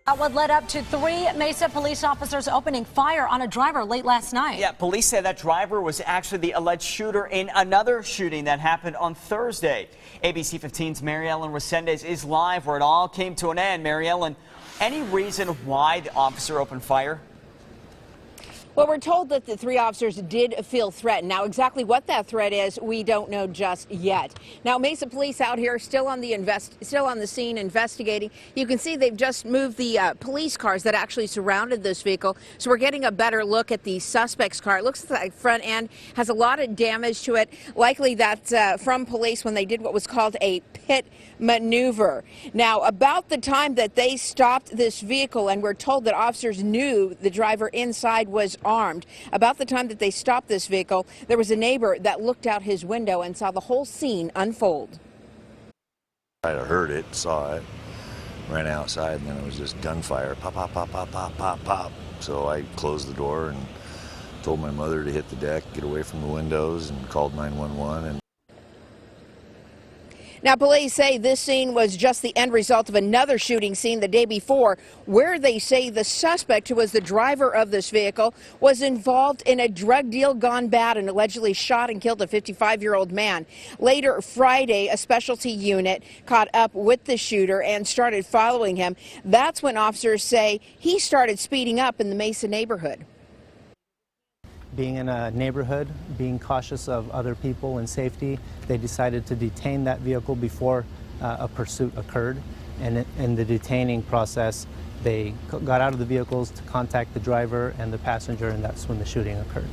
What led up to 3 Mesa police officers opening fire on a driver late last night. Yeah, police say that driver was actually the alleged shooter in another shooting that happened on Thursday. ABC 15's Mary Ellen Resendez is live where it all came to an end. Mary Ellen, any reason why the officer opened fire? Well, we're told that the 3 officers did feel threatened. Now, exactly what that threat is, we don't know just yet. Now, Mesa police out here still on the scene investigating. You can see they've just moved the police cars that actually surrounded this vehicle. So we're getting a better look at the suspect's car. It looks like the front end has a lot of damage to it. Likely that's from police when they did what was called a pit maneuver. Now, about the time that they stopped this vehicle, and we're told that officers knew the driver inside was armed. About the time that they stopped this vehicle, there was a neighbor that looked out his window and saw the whole scene unfold. I heard it, saw it, ran outside, and then it was just gunfire, pop, pop, pop, pop, pop, pop, pop. So I closed the door and told my mother to hit the deck, get away from the windows, and called 911. And now, police say this scene was just the end result of another shooting scene the day before, where they say the suspect, who was the driver of this vehicle, was involved in a drug deal gone bad and allegedly shot and killed a 55-year-old man. Later Friday, a specialty unit caught up with the shooter and started following him. That's when officers say he started speeding up in the Mesa neighborhood. Being in a neighborhood, being cautious of other people and safety, they decided to detain that vehicle before a pursuit occurred. And in the detaining process, they got out of the vehicles to contact the driver and the passenger, and that's when the shooting occurred.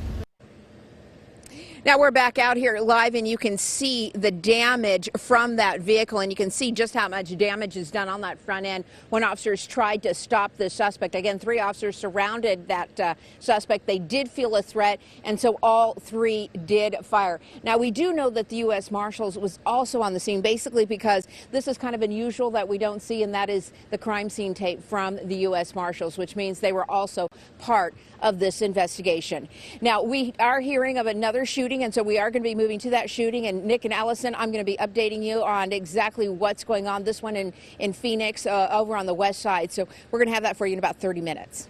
Now we're back out here live, and you can see the damage from that vehicle, and you can see just how much damage is done on that front end when officers tried to stop the suspect. Again, 3 officers surrounded that suspect. They did feel a threat, and so all 3 did fire. Now, we do know that the U.S. Marshals was also on the scene, basically because this is kind of unusual that we don't see, and that is the crime scene tape from the U.S. Marshals, which means they were also part of this investigation. Now, we are hearing of another shooting, and so we are going to be moving to that shooting. And Nick and Allison, I'm going to be updating you on exactly what's going on. This one in Phoenix over on the west side. So we're going to have that for you in about 30 minutes.